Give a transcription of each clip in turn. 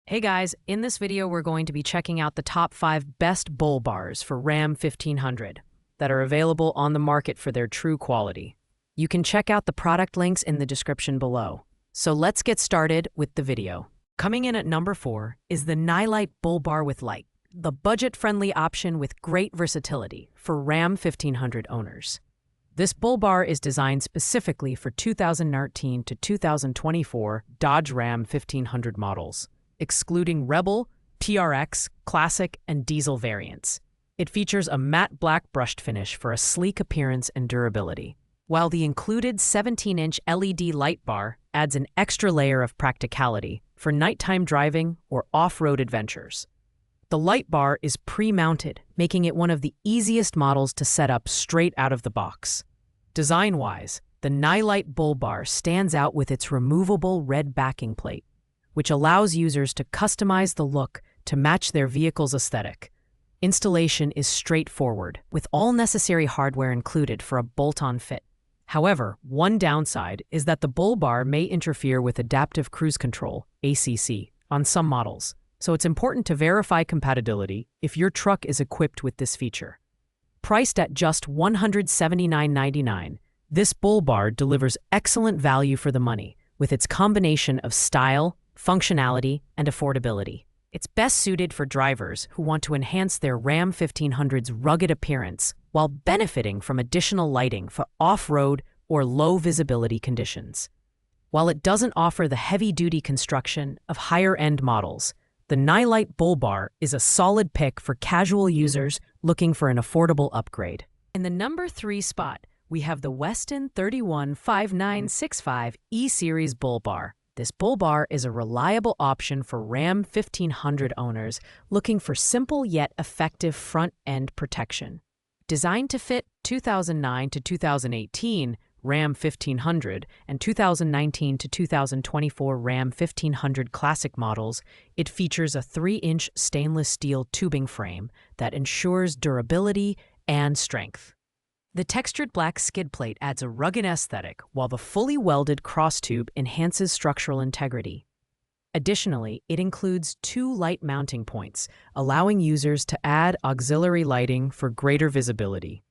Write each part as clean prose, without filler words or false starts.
Hey guys, in this video we're going to be checking out the top 5 best bull bars for Ram 1500 that are available on the market for their true quality. You can check out the product links in the description below. So let's get started with the video. Coming in at number 4 is the Nilight Bull Bar with Light, the budget-friendly option with great versatility for Ram 1500 owners. This bull bar is designed specifically for 2019 to 2024 Dodge Ram 1500 models, excluding Rebel, TRX, Classic, and Diesel variants. It features a matte black brushed finish for a sleek appearance and durability, while the included 17-inch LED light bar adds an extra layer of practicality for nighttime driving or off-road adventures. The light bar is pre-mounted, making it one of the easiest models to set up straight out of the box. Design-wise, the Nilight Bull Bar stands out with its removable red backing plate, which allows users to customize the look to match their vehicle's aesthetic. Installation is straightforward, with all necessary hardware included for a bolt-on fit. However, one downside is that the bull bar may interfere with adaptive cruise control, ACC, on some models, so it's important to verify compatibility if your truck is equipped with this feature. Priced at just $179.99, this bull bar delivers excellent value for the money with its combination of style, functionality, and affordability. It's best suited for drivers who want to enhance their Ram 1500's rugged appearance while benefiting from additional lighting for off-road or low-visibility conditions. While it doesn't offer the heavy-duty construction of higher-end models, the Nilight Bull Bar is a solid pick for casual users looking for an affordable upgrade. In the number 3 spot, we have the WESTIN 315965 E-Series Bull Bar. This bull bar is a reliable option for Ram 1500 owners looking for simple yet effective front-end protection. Designed to fit 2009 to 2018 Ram 1500 and 2019 to 2024 Ram 1500 Classic models, it features a 3-inch stainless steel tubing frame that ensures durability and strength. The textured black skid plate adds a rugged aesthetic, while the fully welded cross tube enhances structural integrity. Additionally, it includes 2 light mounting points, allowing users to add auxiliary lighting for greater visibility.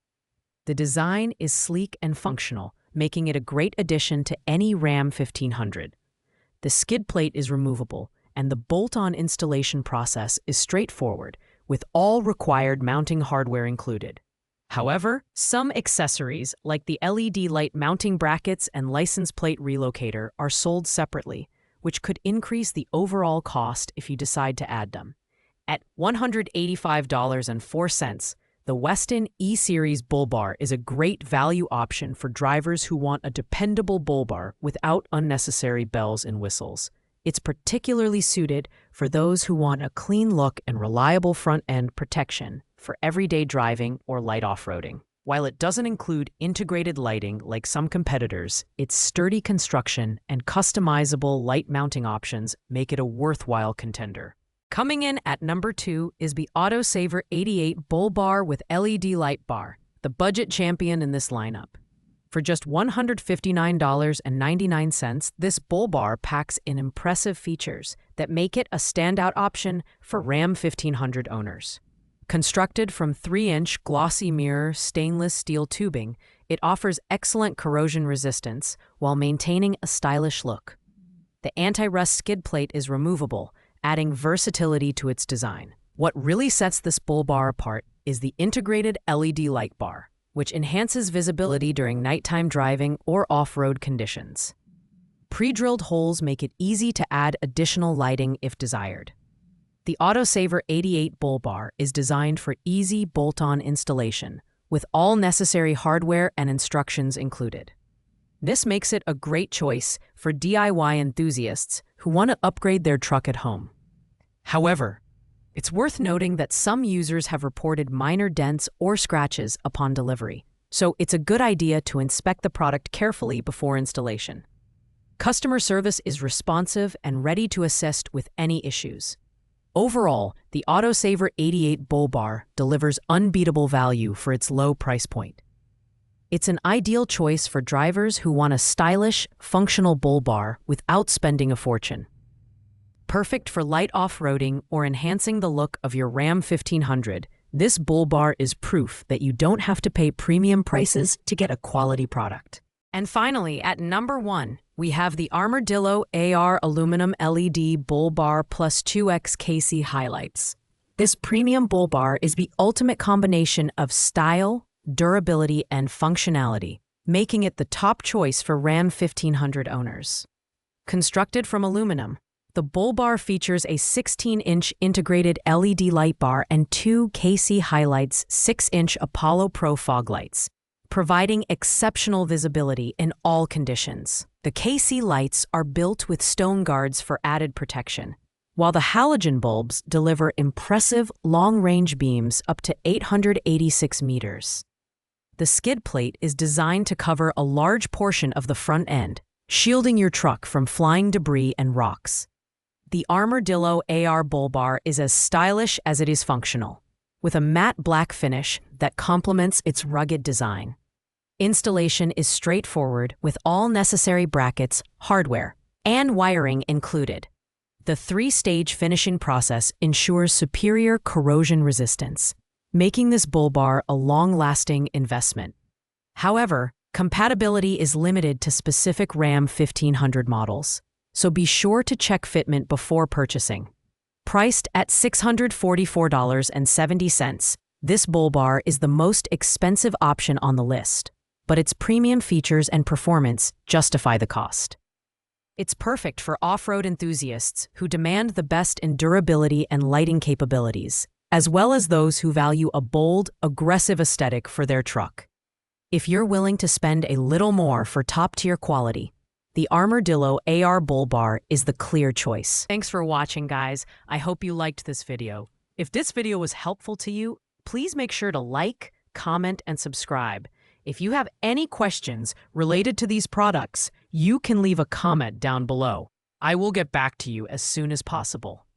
The design is sleek and functional, making it a great addition to any Ram 1500. The skid plate is removable, and the bolt-on installation process is straightforward, with all required mounting hardware included. However, some accessories, like the LED light mounting brackets and license plate relocator, are sold separately, which could increase the overall cost if you decide to add them. At $185.04, the WESTIN E-Series Bull Bar is a great value option for drivers who want a dependable bull bar without unnecessary bells and whistles. It's particularly suited for those who want a clean look and reliable front-end protection for everyday driving or light off-roading. While it doesn't include integrated lighting like some competitors, its sturdy construction and customizable light mounting options make it a worthwhile contender. Coming in at number 2 is the Autosaver 88 Bull Bar with LED Light Bar, the budget champion in this lineup. For just $159.99, this bull bar packs in impressive features that make it a standout option for Ram 1500 owners. Constructed from 3-inch glossy mirror stainless steel tubing, it offers excellent corrosion resistance while maintaining a stylish look. The anti-rust skid plate is removable, adding versatility to its design. What really sets this bull bar apart is the integrated LED light bar, which enhances visibility during nighttime driving or off-road conditions. Pre-drilled holes make it easy to add additional lighting if desired. The Autosaver 88 Bull Bar is designed for easy bolt-on installation, with all necessary hardware and instructions included. This makes it a great choice for DIY enthusiasts who want to upgrade their truck at home. However, it's worth noting that some users have reported minor dents or scratches upon delivery, so it's a good idea to inspect the product carefully before installation. Customer service is responsive and ready to assist with any issues. Overall, the Autosaver 88 Bull Bar delivers unbeatable value for its low price point. It's an ideal choice for drivers who want a stylish, functional bull bar without spending a fortune. Perfect for light off-roading or enhancing the look of your Ram 1500, this bull bar is proof that you don't have to pay premium prices to get a quality product. And finally, at number 1, we have the Armordillo AR Aluminum LED Bull Bar plus 2X KC Highlights. This premium bull bar is the ultimate combination of style, durability, and functionality, making it the top choice for Ram 1500 owners. Constructed from aluminum, the bull bar features a 16-inch integrated LED light bar and 2 KC Highlights 6-inch Apollo Pro fog lights, providing exceptional visibility in all conditions. The KC lights are built with stone guards for added protection, while the halogen bulbs deliver impressive long-range beams up to 886 meters. The skid plate is designed to cover a large portion of the front end, shielding your truck from flying debris and rocks. The Armordillo AR Bull Bar is as stylish as it is functional, with a matte black finish that complements its rugged design. Installation is straightforward with all necessary brackets, hardware, and wiring included. The 3-stage finishing process ensures superior corrosion resistance, making this bull bar a long-lasting investment. However, compatibility is limited to specific Ram 1500 models, so be sure to check fitment before purchasing. Priced at $644.70, this bull bar is the most expensive option on the list, but its premium features and performance justify the cost. It's perfect for off-road enthusiasts who demand the best in durability and lighting capabilities, as well as those who value a bold, aggressive aesthetic for their truck. If you're willing to spend a little more for top-tier quality, the Armordillo AR Bull Bar is the clear choice. Thanks for watching, guys. I hope you liked this video. If this video was helpful to you, please make sure to like, comment, and subscribe. If you have any questions related to these products, you can leave a comment down below. I will get back to you as soon as possible.